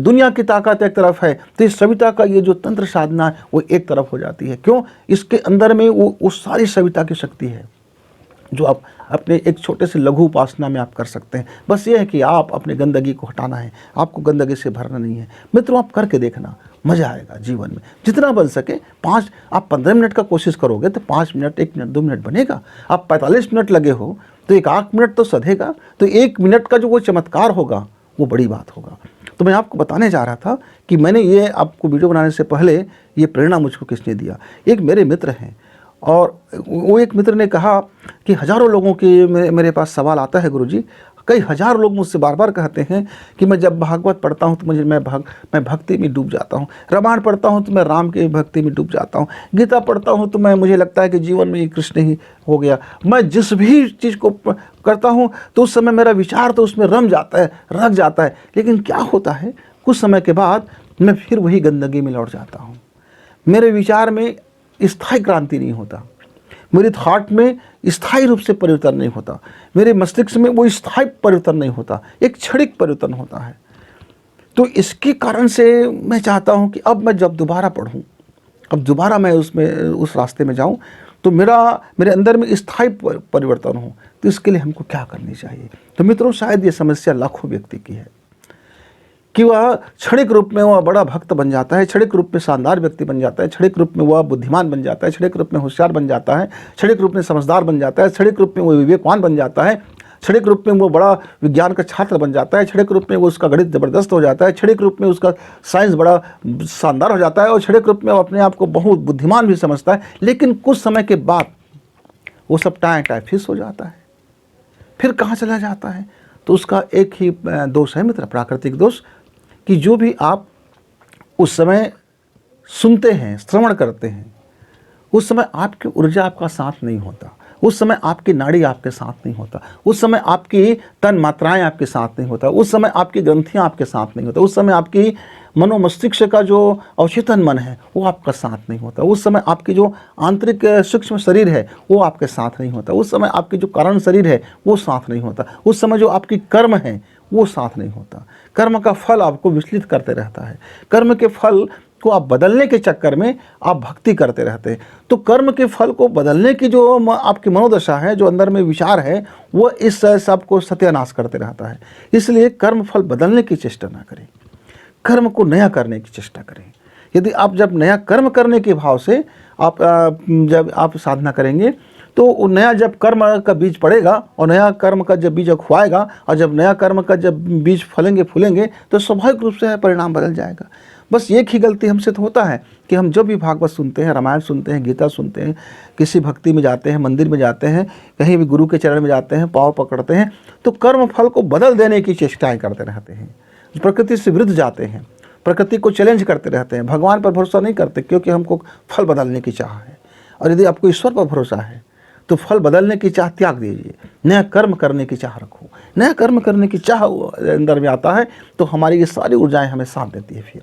दुनिया की ताकत एक तरफ है, तो इस सविता का ये जो तंत्र साधना है वो एक तरफ हो जाती है। क्यों? इसके अंदर में वो सारी सविता की शक्ति है जो आप अपने एक छोटे से लघु उपासना में आप कर सकते हैं। बस ये है कि आप अपने गंदगी को हटाना है, आपको गंदगी से भरना नहीं है। मित्रों, आप करके देखना, मज़ा आएगा जीवन में। जितना बन सके आप 15 मिनट का कोशिश करोगे तो 5 मिनट, 1 मिनट, 2 मिनट बनेगा। आप 45 मिनट लगे हो तो 1 मिनट तो सधेगा। तो 1 मिनट का जो वो चमत्कार होगा वो बड़ी बात होगा। तो मैं आपको बताने जा रहा था कि मैंने ये आपको वीडियो बनाने से पहले ये प्रेरणा मुझको किसने दिया। एक मेरे मित्र हैं, और वो एक मित्र ने कहा कि हज़ारों लोगों के मेरे पास सवाल आता है गुरुजी, कई हज़ार लोग मुझसे बार बार कहते हैं कि मैं जब भागवत पढ़ता हूँ तो मैं भक्ति में डूब जाता हूँ, रामायण पढ़ता हूँ तो मैं राम की भक्ति में डूब जाता हूँ, गीता पढ़ता हूँ तो मुझे लगता है कि जीवन में ये कृष्ण ही हो गया। मैं जिस भी चीज़ को करता हूँ तो उस समय मेरा विचार तो उसमें रख जाता है। लेकिन क्या होता है, कुछ समय के बाद मैं फिर वही गंदगी में लौट जाता हूँ। मेरे विचार में स्थायी क्रांति नहीं होता, मेरे थॉट में स्थायी रूप से परिवर्तन नहीं होता, मेरे मस्तिष्क में वो स्थायी परिवर्तन नहीं होता, एक क्षणिक परिवर्तन होता है। तो इसके कारण से मैं चाहता हूँ कि अब मैं जब दोबारा पढ़ूँ, अब दोबारा मैं उस रास्ते में जाऊँ तो मेरे अंदर में स्थायी परिवर्तन हो। तो इसके लिए हमको क्या करनी चाहिए? तो मित्रों, शायद ये समस्या लाखों व्यक्ति की है कि वह क्षणिक रूप में वह बड़ा भक्त बन जाता है, क्षणिक रूप में शानदार व्यक्ति बन जाता है, क्षणिक रूप में वह बुद्धिमान बन जाता है, क्षणिक रूप में होशियार बन जाता है, क्षणिक रूप में समझदार बन जाता है, क्षणिक रूप में वो विवेकवान बन जाता है, क्षणिक रूप में वो बड़ा विज्ञान का छात्र बन जाता है, क्षणिक रूप में वो उसका गणित ज़बरदस्त हो जाता है, क्षणिक रूप में उसका साइंस बड़ा शानदार हो जाता है, और क्षणिक रूप में वो अपने आप को बहुत बुद्धिमान भी समझता है। लेकिन कुछ समय के बाद वो सब टाइम फिक्स हो जाता है, फिर कहाँ चला जाता है? तो उसका एक ही दोष है मित्र, प्राकृतिक दोष, कि जो भी आप उस समय सुनते हैं, श्रवण करते हैं, उस समय आपकी ऊर्जा आपका साथ नहीं होता, उस समय आपकी नाड़ी आपके साथ नहीं होता, उस समय आपकी तन मात्राएं आपके साथ नहीं होता, उस समय आपकी ग्रंथियां आपके साथ नहीं होता, उस समय आपकी मनोमस्तिष्क का जो अवचेतन मन है वो आपका साथ नहीं होता, उस समय आपकी जो आंतरिक सूक्ष्म शरीर है वो आपके साथ नहीं होता, उस समय आपकी जो कारण शरीर है वो साथ नहीं होता, उस समय जो आपकी कर्म है वो साथ नहीं होता। कर्म का फल आपको विचलित करते रहता है, कर्म के फल को आप बदलने के चक्कर में आप भक्ति करते रहते हैं। तो कर्म के फल को बदलने की जो आपकी मनोदशा है, जो अंदर में विचार है, वो इस सब को सत्यानाश करते रहता है। इसलिए कर्म फल बदलने की चेष्टा ना करें, कर्म को नया करने की चेष्टा करें। यदि आप जब नया कर्म करने के भाव से जब आप साधना करेंगे तो नया जब कर्म का बीज पड़ेगा और नया कर्म का जब बीज खुआएगा, और जब नया कर्म का जब बीज फूलेंगे तो स्वाभाविक रूप से परिणाम बदल जाएगा। बस एक ही गलती हमसे तो होता है कि हम जब भी भागवत सुनते हैं, रामायण सुनते हैं, गीता सुनते हैं, किसी भक्ति में जाते हैं, मंदिर में जाते हैं, कहीं भी गुरु के चरण में जाते हैं, पाँव पकड़ते हैं, तो कर्म फल को बदल देने की चेष्टाएँ करते रहते हैं, प्रकृति से विरुद्ध जाते हैं, प्रकृति को चैलेंज करते रहते हैं, भगवान पर भरोसा नहीं करते क्योंकि हमको फल बदलने की चाह है। और यदि आपको ईश्वर पर भरोसा है तो फल बदलने की चाह त्याग दीजिए, नया कर्म करने की चाह रखो। नया कर्म करने की चाह अंदर में आता है तो हमारी ये सारी ऊर्जाएं हमें साथ देती है। फिर